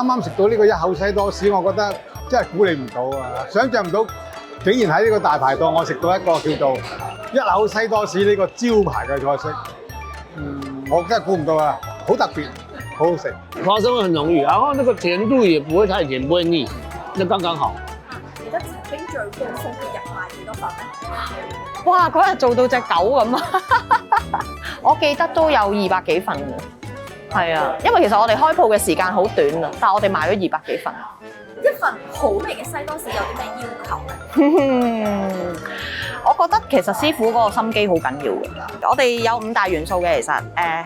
啱啱食到呢個一口西多士，我覺得真係估你唔到啊！想像唔到，竟然喺呢個大排檔我食到一個叫做一口西多士呢個招牌嘅菜式。我真係估唔到啊，好特別，好好食。花生味很濃郁，然後那個甜度也不會太甜，不會膩，就剛剛好。記得曾經最高峰日賣幾多份咧？哇！嗰日做到隻狗咁啊！我記得都有200幾份嘅，係啊，因為其實我哋開鋪嘅時間好短啊，但係我哋賣咗200幾份。一份好味嘅西多士有啲咩要求咧？我覺得其實師傅嗰個心機好緊要嘅。我哋有5大元素嘅，其實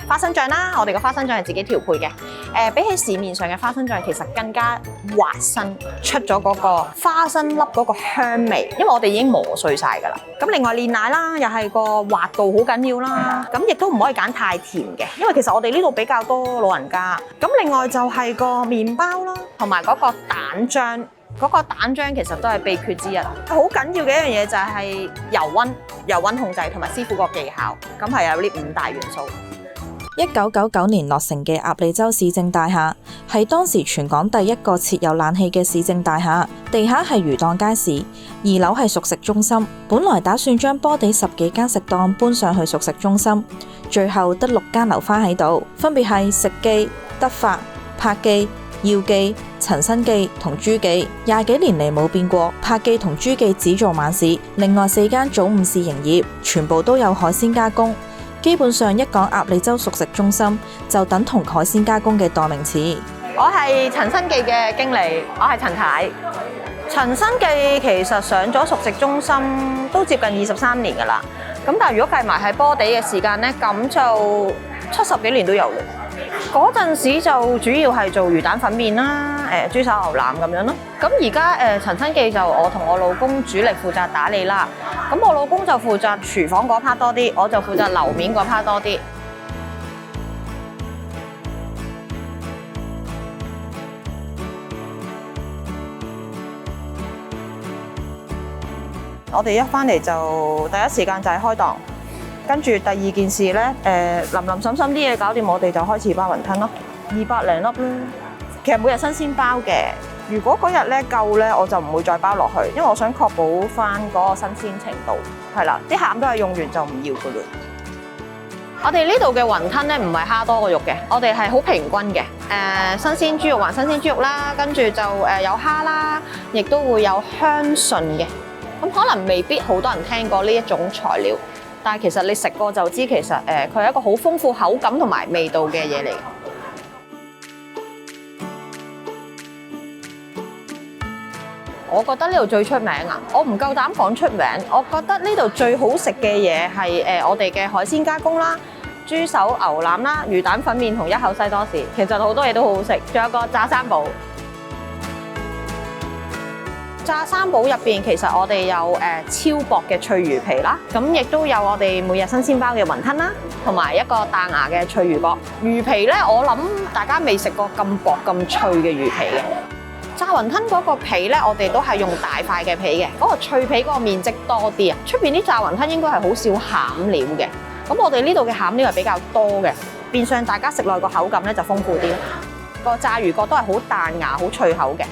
花生醬啦，我哋嘅花生醬係自己調配嘅。比起市面上嘅花生醬，其實更加滑身，出咗嗰個花生粒嗰個香味，因為我哋已經磨碎晒㗎啦。咁另外煉奶啦，又係個滑度好緊要啦。咁亦都唔可以揀太甜嘅，因為其實我哋呢度比較多老人家。咁另外就係個麵包啦，同埋嗰個蛋漿。嗰個蛋漿其實都係秘訣之一，好緊要嘅一樣嘢就係油溫控制同埋師傅個技巧，咁係有呢5大元素。1999年落成嘅鴨脷洲市政大廈係當時全港第一個設有冷氣嘅市政大廈，地下係魚檔街市，2樓係熟食中心。本來打算將波地10幾間食檔搬上去熟食中心，最後得6間留返喺度，分別係食記、德發、柏記、耀記、陳新記同朱記，20幾年嚟冇變過。柏記同朱記只做晚市，另外4間早午市營業，全部都有海鮮加工。基本上一講鴨脷洲熟食中心，就等同海鮮加工嘅代名詞。我係陳新記嘅經理，我係陳太。陳新記其實上咗熟食中心都接近23年㗎啦。咁但係如果計埋喺波地嘅時間呢，咁就70幾年都有啦。嗰陣時就主要係做魚蛋粉麵啦，豬手牛腩咁樣咯。咁而家陳新記就我同我老公主力負責打理啦。咁我老公就負責廚房嗰 part 多啲，我就負責樓面嗰 part 多啲。我哋一返嚟就第一時間就係開檔。跟住第二件事咧，淋淋滲滲啲嘢搞掂，我哋就開始包雲吞咯，200零粒啦。其實每日新鮮包嘅，如果嗰日咧夠咧，我就唔會再包落去，因為我想確保翻嗰個新鮮程度。係啦，啲餡都係用完就唔要噶啦。我哋呢度嘅雲吞咧唔係蝦多過肉嘅，我哋係好平均嘅。新鮮豬肉還新鮮豬肉啦，跟住就有蝦啦，亦都會有香筍嘅。咁可能未必好多人聽過呢一種材料。但係其實你食過就知，其實佢係一個好豐富口感同埋味道嘅嘢嚟。我覺得呢度最出名啊！我唔夠膽講出名，我覺得呢度最好食嘅嘢係我哋嘅海鮮加工啦、豬手牛腩啦、魚蛋粉麵同一口西多士。其實好多嘢都好好食，仲有個炸三寶。炸三寶入邊其實我哋有超薄嘅脆魚皮啦，咁亦都有我哋每日新鮮包嘅雲吞啦，同埋一個彈牙嘅脆魚角。魚皮咧，我諗大家未食過咁薄咁脆嘅魚皮嘅。炸雲吞嗰個皮咧，我哋都係用大塊嘅皮嘅，嗰個脆皮嗰個面積多啲啊。出邊啲炸雲吞應該係好少餡料嘅，咁我哋呢度嘅餡料係比較多嘅，變相大家食落個口感咧就豐富啲。個炸魚角都係好彈牙、好脆口嘅。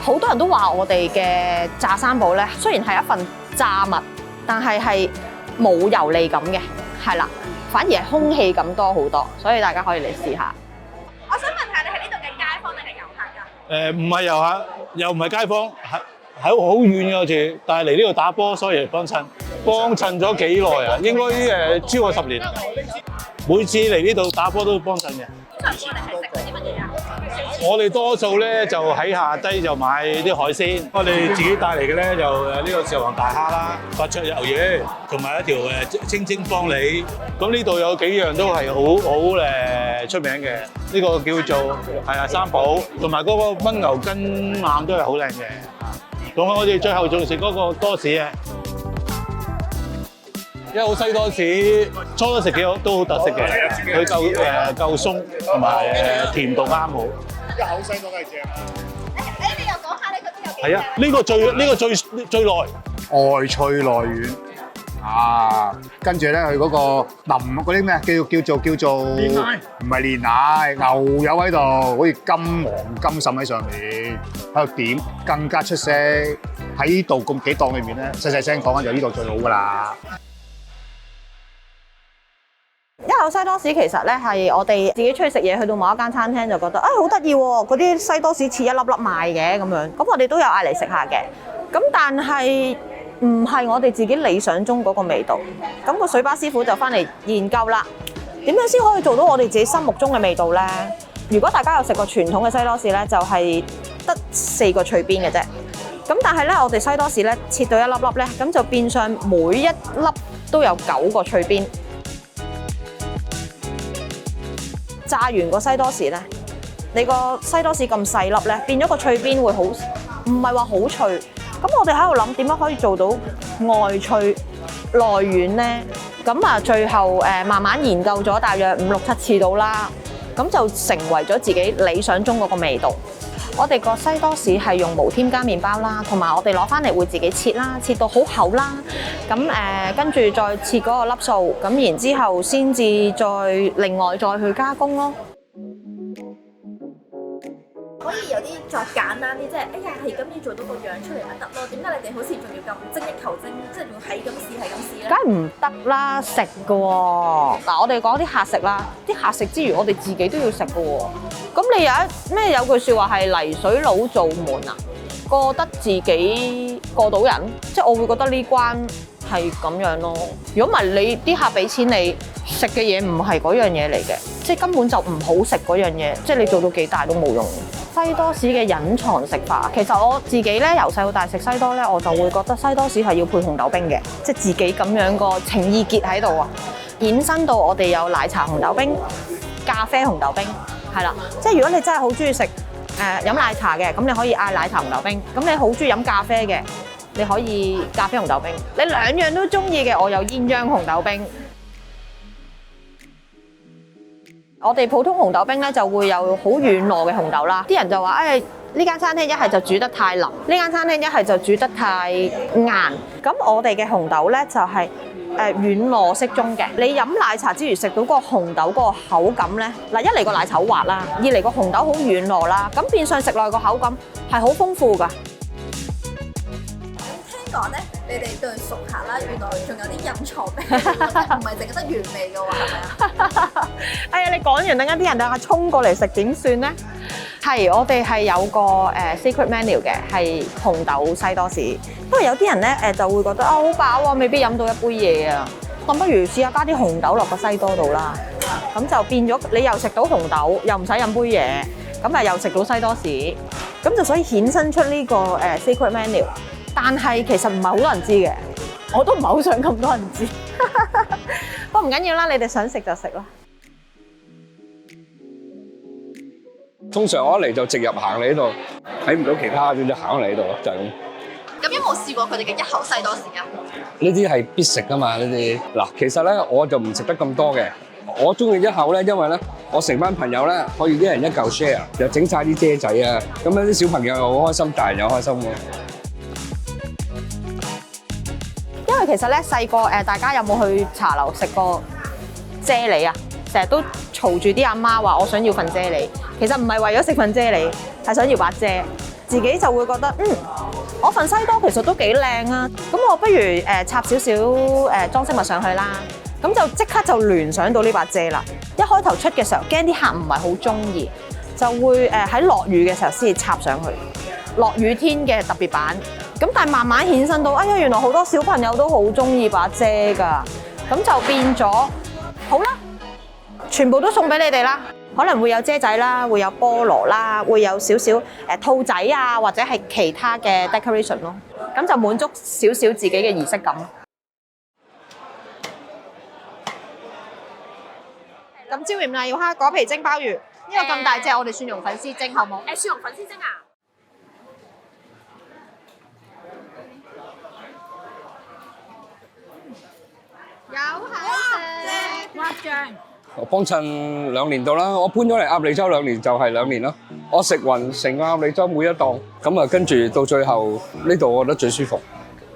好多人都話我哋嘅炸三寶咧，雖然係一份炸物，但係冇油膩感嘅，係啦，反而係空氣感多好多，所以大家可以嚟試下。我想問下你係呢度嘅街坊定係遊客㗎？唔係遊客，又唔係街坊，喺好遠嘅好似，但係嚟呢度打波，所以嚟幫襯。幫襯咗幾耐啊？應該超過10年。每次嚟呢度打波都幫襯嘅。通常過嚟係食啲乜嘢啊？我哋多數咧就喺下低就買啲海鮮，我哋自己帶嚟嘅咧就呢個豉油皇大蝦啦、發灼魷魚，同埋一條清蒸方梨。咁呢度有幾樣都係好出名嘅，呢個叫做三寶，同埋嗰個燜牛筋鯭都係好靚嘅。同埋我哋最後仲食嗰個多士嘅。一口西多士，初初食都好特色嘅，佢夠鬆，同埋甜度啱好。一口西多都係正。你又講下呢個都有幾？係啊，呢個最耐，外脆內軟，跟住咧佢嗰個淋嗰啲咩叫做煉奶，唔係煉奶，牛油喺度，好似金黃金滲喺上面，喺度點更加出色。喺呢度咁幾檔裏面咧，細細聲講緊就呢度最好噶啦。一口西多士其實咧係我哋自己出去食嘢，去到某一間餐廳就覺得好得意喎，嗰啲西多士似一粒粒賣嘅咁樣，咁我哋都有嗌嚟食下嘅。咁但係唔係我哋自己理想中嗰個味道。咁個水吧師傅就翻嚟研究啦，點樣先可以做到我哋自己心目中嘅味道咧？如果大家有食過傳統嘅西多士咧，就係得4個脆邊嘅啫。咁但係咧，我哋西多士咧切到一粒粒咧，咁就變相每一粒都有9個脆邊。炸完個西多士咧，你個西多士咁細粒咧，變咗個脆邊會好，唔係話好脆。咁我哋喺度諗點樣可以做到外脆內軟咧？咁啊，最後慢慢研究咗大約5、6、7次到啦，咁就成為咗自己理想中嗰個味道。我哋個西多士係用無添加麵包啦，同埋我哋攞翻嚟會自己切啦，切到好厚啦。咁跟住再切嗰個粒數，咁然之後先至再另外再去加工咯。可以有啲再簡單啲，即係哎呀係咁要做到個樣出嚟咪得咯？點解你哋好似仲要咁精益求精，即係仲要係咁試咧？梗係唔得啦，食㗎喎。嗱，我哋講啲客食啦，啲客食之餘，我哋自己都要食㗎喎。咁你有句説話係泥水佬做門啊，過得自己過到人，即係我會覺得呢關係咁樣咯。如果唔係你啲客俾錢你食嘅嘢唔係嗰樣嘢嚟嘅，即係根本就唔好食嗰樣嘢，即係你做到幾大都冇用。西多士嘅隱藏食法，其實我自己咧由細到大食西多咧，我就會覺得西多士係要配紅豆冰嘅，即係自己咁樣個情意結喺度啊。衍生到我哋有奶茶紅豆冰、咖啡紅豆冰，係啦。即係如果你真係好中意食飲奶茶嘅，咁你可以嗌奶茶紅豆冰；咁你好中意飲咖啡嘅，你可以咖啡紅豆冰。你兩樣都中意嘅，我有鴛鴦紅豆冰。我哋普通紅豆冰咧就會有好軟糯嘅紅豆啦，啲人就話呢間餐廳一係就煮得太腍，呢間餐廳一係就煮得太硬。咁我哋嘅紅豆咧就係軟糯適中嘅。你飲奶茶之餘食到個紅豆個口感咧，嗱，一嚟個奶茶好滑啦，二嚟個紅豆好軟糯啦，咁變相食落個口感係好豐富㗎。聽講咧，你哋對熟客啦，原來仲有啲隱藏味，唔係淨係得原味嘅喎，係咪啊？哎呀，你講完，等間啲人等下衝過嚟食點算咧？係，我哋係有個secret menu 嘅，係紅豆西多士。因為有啲人咧就會覺得好飽啊，未必飲到一杯嘢啊。咁不如試下加啲紅豆落個西多度啦，咁就變咗你又食到紅豆，又唔使飲杯嘢，咁啊又食到西多士，咁就所以衍生出呢個secret menu。但係其實唔係好多人知嘅，我都唔係好想咁多人知。不過唔緊要啦，你哋想食就食啦。通常我一嚟就直入行嚟呢度，睇唔到其他，總之行嚟呢度咯，就係咁。咁有冇試過佢哋嘅一口西多士啊？呢啲係必食噶嘛，呢啲嗱，其實咧我就唔食得咁多嘅，我中意一口咧，因為咧我成班朋友咧可以一人一嚿 share， 又整晒啲遮仔啊，咁樣啲小朋友又好開心，大人又開心喎。因為其實咧細個大家有冇去茶樓食過啫喱啊？成日都嘈住啲阿媽話我想要份啫喱，其實唔係為咗食份啫喱，係想要把遮。自己就會覺得我份西多其實都幾靚啊，咁我不如插少少裝飾物上去啦，咁就即刻就聯想到呢把遮啦。一開頭出嘅時候驚啲客唔係好中意，就會喺落雨嘅時候先至插上去，落雨天嘅特別版。咁但係慢慢衍生到，原來好多小朋友都好中意把遮㗎，咁就變咗好啦，全部都送俾你哋啦。可能會有遮仔啦，會有菠蘿啦，會有少少兔仔啊，或者係其他嘅 decoration 咯，咁就滿足少少自己嘅儀式感。咁椒鹽瀨尿蝦果皮蒸鮑魚，呢個咁大隻，我哋蒜蓉粉絲蒸好冇？蒜蓉粉絲蒸啊！有口食，滑醬。我幫襯2年到啦，我搬咗嚟鴨脷洲2年就係2年咯。我食勻成個鴨脷洲每一檔，咁啊跟住到最後呢度我覺得最舒服。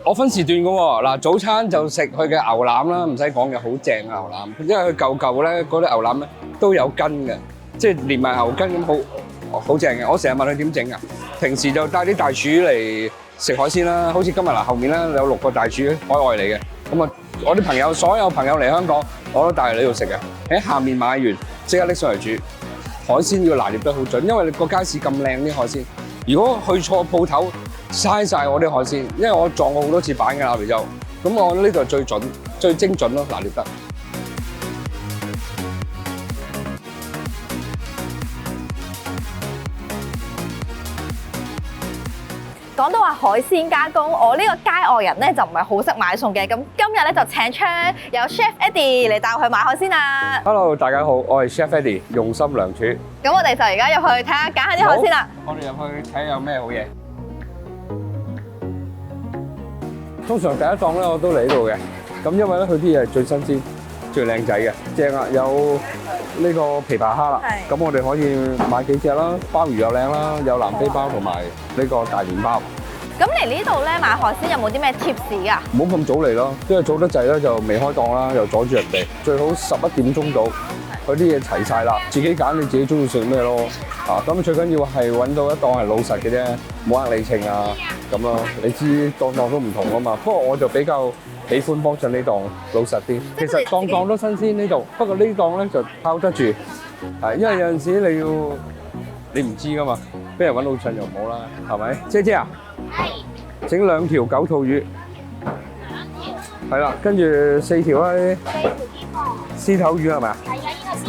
我分時段嘅喎，嗱早餐就食佢嘅牛腩啦，唔使講嘅，好正啊牛腩，因為佢嚿嚿咧嗰啲牛腩咧都有筋嘅，即係連埋牛筋咁好正嘅。我成日問佢點整啊，平時就帶啲大廚嚟食海鮮啦，好似今日嗱後面咧有6個大廚海外嚟嘅，咁啊我啲朋友所有朋友嚟香港，我都帶嚟呢度食嘅，喺下面買完即刻拎上嚟煮，海鮮要拿捏得好準，因為個街市咁靚啲海鮮，如果去錯鋪頭，嘥晒我啲海鮮，因為我撞過好多次板嘅鴨脷洲，咁我呢度係最準、最精準咯，拿捏得。講到話海鮮加工，我呢個街外人咧就唔係好識買餸嘅，咁今日咧就請出有 Chef Eddie 嚟帶我去買海鮮啦。Hello， 大家好，我係 Chef Eddie，用心良廚。咁我哋就而家入去睇下揀下啲海鮮啦。我哋入去睇下有咩好嘢。通常第一檔咧我都嚟呢度嘅，咁因為咧佢啲嘢係最新鮮、最靚仔嘅，正啊！有呢個琵琶蝦啦，咁我哋可以買幾隻啦，鮑魚又靚啦，有南非鮑同埋呢個大連鮑。咁嚟呢度咧買海鮮有冇啲咩 tips 㗎？唔好咁早嚟咯，因為早得滯咧就未開檔啦，又阻住人哋。最好11點鐘到，佢啲嘢齊晒啦，自己揀你自己中意食咩咯。咁最緊要係揾到一檔係老實嘅啫，冇呃你稱啊咁咯。你知檔檔都唔同啊嘛，不過我就比較喜歡幫襯呢檔老實啲。其實檔檔都新鮮呢度，不過呢檔咧就靠得住，因為有陣時你唔知噶嘛，俾人揾老襯又唔好啦，係咪？姐姐啊，整2條9肚魚，係啦，跟住4條啦呢啲獅頭魚係咪啊？係啊，呢個獅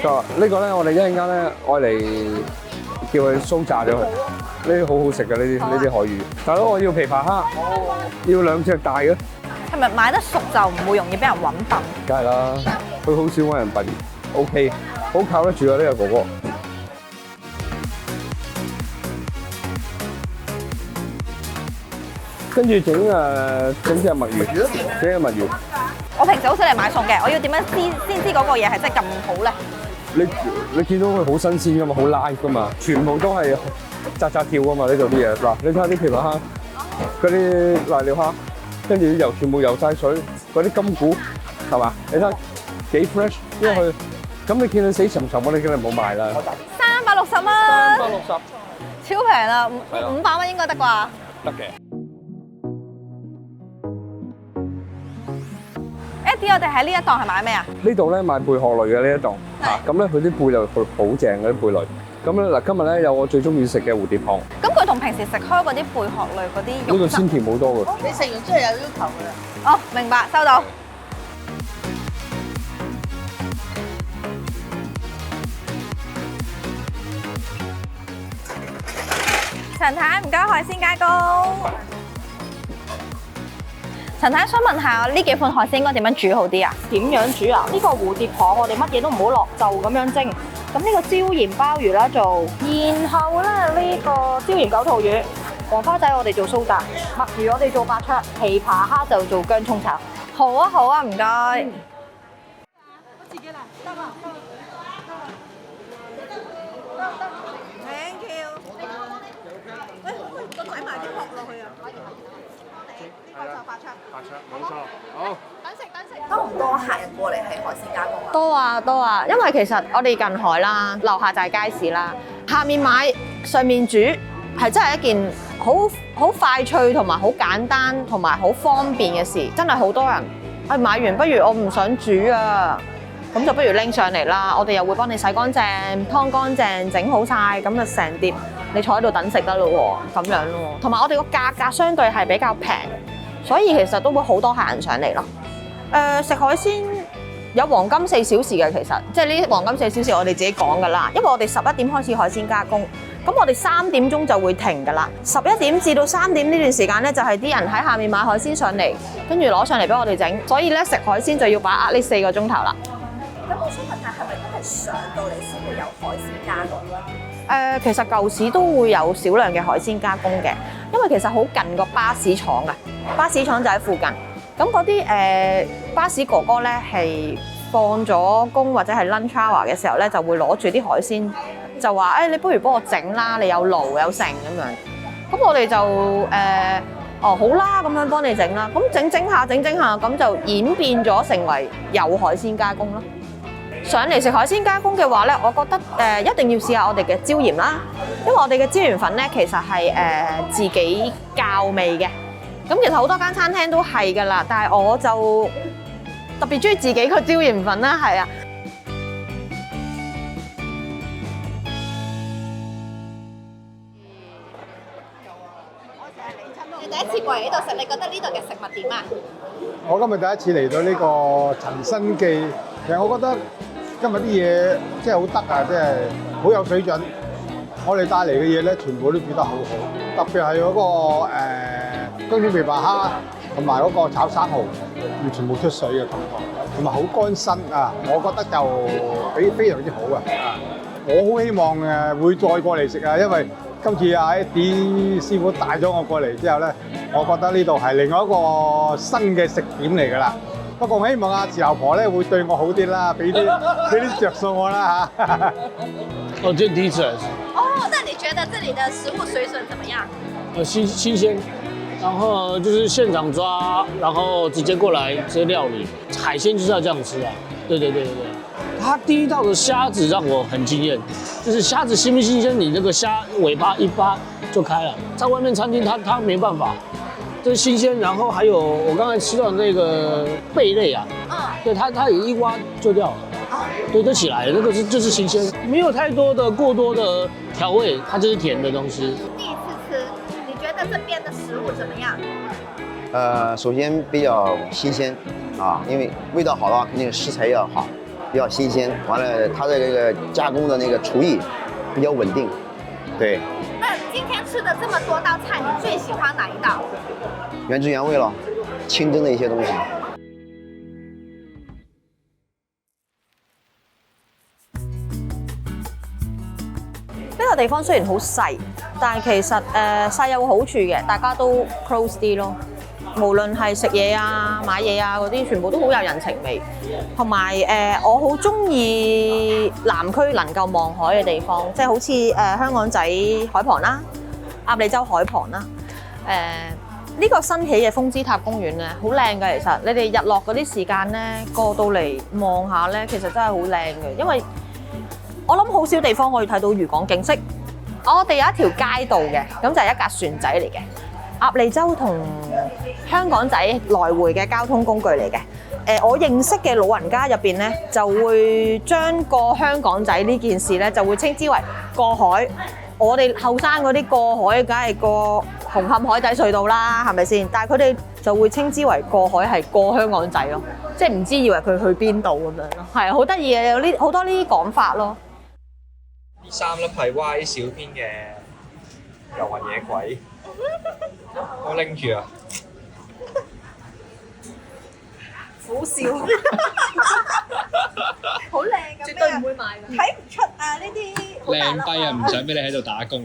頭魚。呢個咧，我哋一陣間咧愛嚟叫佢酥炸咗佢，呢啲好好食嘅呢啲海魚。大佬，我要琵琶蝦，要2隻大嘅。係咪買得熟就唔會容易俾人揾笨？梗係啦，佢好少揾人笨 ，OK， 好靠得住啊呢個哥哥。跟住整隻墨魚，整隻墨魚。我平時好少嚟買餸嘅，我要點樣先知嗰個嘢係真係咁好咧？你見到佢好新鮮噶嘛，好 live 噶嘛，全部都係扎跳噶嘛呢度啲嘢。嗱，你睇下啲琵琶蝦，嗰啲瀨尿蝦，跟住啲油全部游晒水，嗰啲金股係嘛？你睇幾 fresh， 因為佢咁你見佢死沉沉，我哋梗係唔好買啦。360蚊。360，超平啦，500蚊應該得啩？得嘅。Eddie，我哋喺呢一檔係買咩啊？呢度咧賣貝殼類嘅呢一檔，咁咧佢啲貝類好正嘅啲貝類。咁咧嗱，今日咧有我最中意食嘅蝴蝶蚌。咁佢同平時食開嗰啲貝殼類嗰啲呢個鮮甜好多嘅。你食完之後有要求㗎啦。哦，明白，收到。陳太，唔該，海鮮加工。陳太，想問下呢幾款海鮮應該點樣煮好啲啊？點樣煮啊？呢個蝴蝶蚌我哋乜嘢都唔好落，就咁樣蒸。咁呢個椒鹽鮑魚啦做，然後咧呢個椒鹽9肚魚，黃花仔我哋做酥炸，墨魚我哋做白灼，琵琶蝦就做薑葱炒。好啊，好啊，唔該。我自己嚟，得啦。Thank you。喂，我睇埋啲殼落去啊。呢個就白灼。白灼，冇錯。好。多唔多客人過嚟係海鮮加工啊？多啊多啊，因為其實我哋近海啦，樓下就係街市啦，下面買上面煮係真係一件好快脆同埋好簡單同埋好方便嘅事，真係好多人買完不如我唔想煮啊，咁就不如拎上嚟啦，我哋又會幫你洗乾淨、湯乾淨、整好晒，咁就成碟你坐喺度等食得咯喎，咁樣咯，同埋我哋個價格相對係比較平，所以其實都會好多客人上嚟咯。食海鮮有黃金4小時嘅，其實即係呢啲黃金4小時我哋自己講㗎啦，因為我哋11點開始海鮮加工，咁我哋3點鐘就會停㗎啦。11點至到3點呢段時間咧，就係啲人喺下面買海鮮上嚟，跟住攞上嚟俾我哋整，所以咧食海鮮就要把握呢4個鐘頭啦。咁我想問下，係咪都係上到嚟先會有海鮮加工咧？其實舊時都會有少量嘅海鮮加工嘅，因為其實好近個巴士廠嘅，巴士廠就喺附近。咁嗰啲巴士哥哥咧係放咗工或者係 lunch hour 嘅時候咧，就會攞住啲海鮮，就話你不如幫我整啦，你有爐有成咁樣。咁我哋就哦好啦，咁樣幫你整啦。咁整整下，咁就演變咗成為有海鮮加工咯。上嚟食海鮮加工嘅話咧，我覺得一定要試下我哋嘅椒鹽啦，因為我哋嘅椒鹽粉咧其實係自己校味嘅。咁其實好多間餐廳都係㗎啦，但係我就特別中意自己個椒鹽粉啦，係啊。你第一次過嚟呢度食，你覺得呢度嘅食物點啊？我今日第一次嚟到呢個陳新記，其實我覺得今日啲嘢真係好得啊，真係好有水準。我哋帶嚟嘅嘢咧，全部都煮得好好，特別係嗰個姜葱琵琶蝦同埋嗰個炒生蠔，完全冇出水嘅感覺，同埋好乾身啊！我覺得就非常之好啊！我好希望會再過嚟食啊，因為今次阿 Eddie 師傅帶咗我過嚟之後咧，我覺得呢度係另外一個新嘅食點嚟㗎啦。不過我希望阿豉油婆咧會對我好啲啦，俾啲着數我啦嚇。哦，这第一次来吃，哦，那你觉得这里的食物水准怎么样？新鲜，然后就是现场抓，然后直接过来直接料理。海鲜就是要这样吃啊！对。它第一道的虾子让我很惊艳，就是虾子新不新鲜，你那个虾尾巴一扒就开了。在外面餐厅它没办法，这是新鲜。然后还有我刚才吃到的那个贝类啊，对它也一挖就掉了。对，就起来了，那个就是新鲜，没有太多的过多的调味，它就是甜的东西。第一次吃，你觉得这边的食物怎么样？首先比较新鲜啊，因为味道好的话，肯定食材要好，比较新鲜。完了，它的这个加工的那个厨艺比较稳定，对。那今天吃的这么多道菜，你最喜欢哪一道？原汁原味了，清蒸的一些东西。呢個地方雖然好細，但係其實細有個好處嘅，大家都 close 啲咯。無論係食嘢啊、買嘢啊嗰啲，全部都好有人情味。同埋我好中意南區能夠望海嘅地方，即係好似香港仔海旁啦、鴨脷洲海旁啦。呢個新起嘅風之塔公園咧，好靚㗎。其實你哋日落嗰啲時間咧，過到嚟望下咧，其實真係好靚嘅，因為我諗好少地方可以睇到漁港景色。我哋有一條街道嘅，咁就係一架船仔嚟嘅。鴨脷洲同香港仔來回嘅交通工具嚟嘅。我認識嘅老人家入邊咧，就會將過香港仔呢件事咧，就會稱之為過海。我哋後生嗰啲過海，梗係過紅磡海底隧道啦，係咪先？但係佢哋就會稱之為過海係過香港仔咯，即係唔知以為佢去邊度咁樣咯。係好得意嘅，有呢好多呢啲講法咯。呢3粒係 Y 小編嘅遊魂野鬼，我拎住啊！苦笑，好靚咁，絕對唔會買㗎，睇唔出啊呢啲靚低啊，唔想俾你喺度打工。